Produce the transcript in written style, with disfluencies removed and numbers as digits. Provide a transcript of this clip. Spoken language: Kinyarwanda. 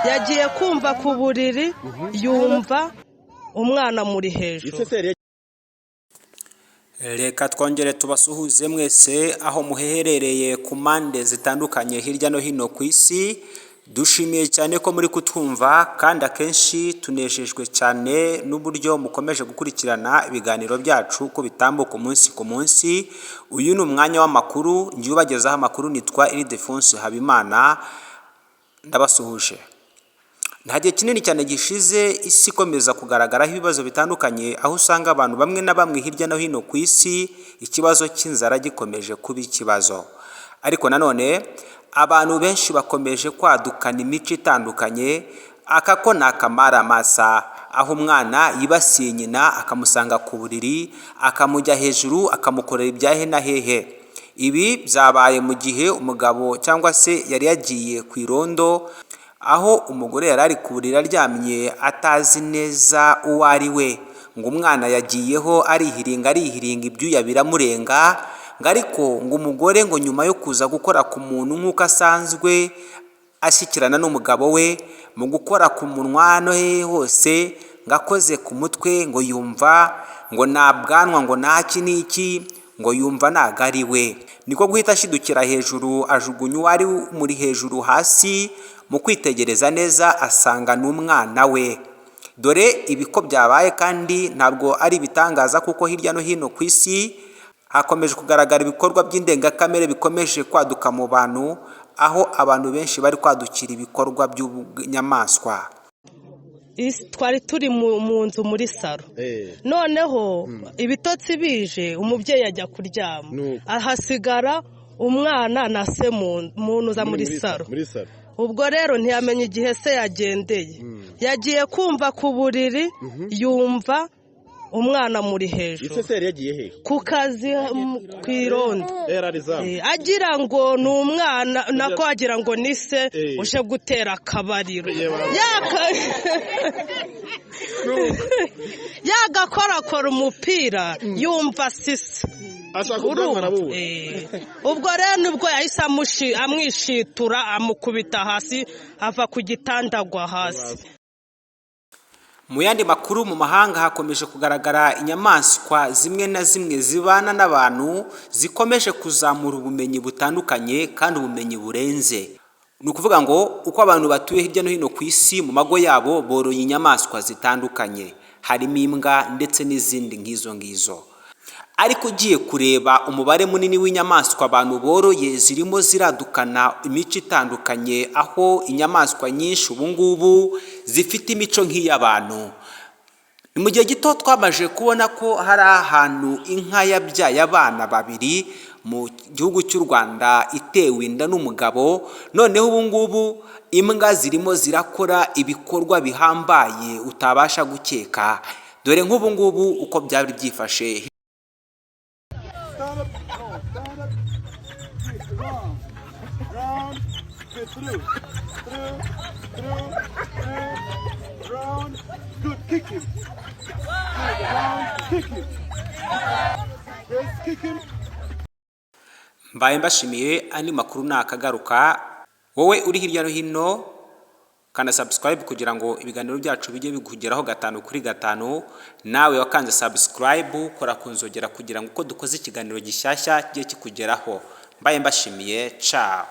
yagiye kumva ku buriri yumva umwana muri hejuru. Reka twongere tubasuhuze mwese aho muherereye ku mpande zitandukanye hirya no hino ku isi. Dushimiye cyane ko muri kutwumva kandi akenshi tunejejwe cyane n'uburyo mukomeje gukurikirana ibiganiro byacu ko bitambuka umunsi ku munsi. Uyu ni umwanya w'amakuru, njye ubagezaho amakuru nitwa Ildefonse Habimana. Ndabasuhuje. Nta gihe kinini cyane gishize isi ikomeza kugaragaraho ibibazo bitandukanye, aho usanga abantu bamwe na bamwe hirya no hino ku isi ikibazo cy'inzara gikomeje kuba ikibazo. Ariko nanone abantu benshi bakomeje kwadukana imico itandukanye, aka ko ni akamaramasa, aho umwana yibasiye nyina akamusanga ku buriri, akamujya hejuru akamukorera ibyahe na hehe. Ibi byabaye mu gihe umugabo cyangwa se yari yagiye ku irondo, aho umugore yari ari ku buriri aryamye atazi neza uwo ari we, ngo umwana yagiyeho arihiringa ibyuya biramurenga, ngo ariko ngo umugore ngo nyuma yo kuza gukora ku muntu nk'uko asanzwe ashyikirana n'umugabo we, mu gukora ku munwa no hehe hose ngo akoze ku mutwe ngo yumva ngo nta bwanwa ngo nta n'iki, ngo yumva ntago ari we. Niko guhita ashidukira hejuru ajugunya uwari muri hejuru hasi, mu kwitegereza neza asanga n'umwana we. Dore ibiko byabaye kandi ntabwo ari ibitangaza, kuko hirya no hino ku isi hakomeje kugaragara ibikorwa by'indengakamere bikomeje kwaduka mu bantu, aho abantu benshi bari kwadukira ibikorwa by'inyamaswa. Twari turi mu nzu muri saro, noneho ibitotsi bije umubyeyi ajya kuryama, ahasigara umwana na se muntu uza muri saro. Ubwo rero ntiyamenye igihe se yagendeye, yagiye kumva ku buriri yumva umwana muri hejuru. Ku kazi ku irondo, agira ngo ni umwana, nako agira ngo ni se uje gutera akabariro, yagakorakora umupira yumva sisa. Ubwo rero nibwo yahise amwishitura amukubita hasi, ava ku gitanda agwa hasi. Mu yandi makuru, mu mahanga hakomeje kugaragara inyamaswa zimwe na zimwe zibana n'abantu, zikomeje kuzamura ubumenyi butandukanye kandi ubumenyi burenze. Ni ukuvuga ngo uko abantu batuye hirya no hino ku isi mu mago yabo boroye inyamaswa zitandukanye, harimo imbwa ndetse n'izindi nk'izo ngizo. Ariko ugiye kureba umubare munini w'inyamaswa abantu boroye zirimo ziradukana imico itandukanye, aho inyamaswa nyinshi ubu ngubu zifite imico nk'iy'abantu. Ni mu gihe gito twamaje kubona ko hari ahantu inka yabyaye abana babiri mu gihugu cy'u Rwanda itewe inda n'umugabo, noneho ubu ngubu imbwa zirimo zirakora ibikorwa bihambaye utabasha gukeka. Dore nk'ubu ngubu uko byari byifashe. Mbaye mbashimiye, andi makuru nakagaruka. Wowe uri hirya no hino kana subscribe kugira ngo ibiganiro byacu bijye bikugeraho 5 kuri 5. Nawe wakanze subscribe, kora kunzogera kugira ngo uko dukoze ikiganiro gishyashya kijye kikugeraho. Mbaye mbashimiye, ciao.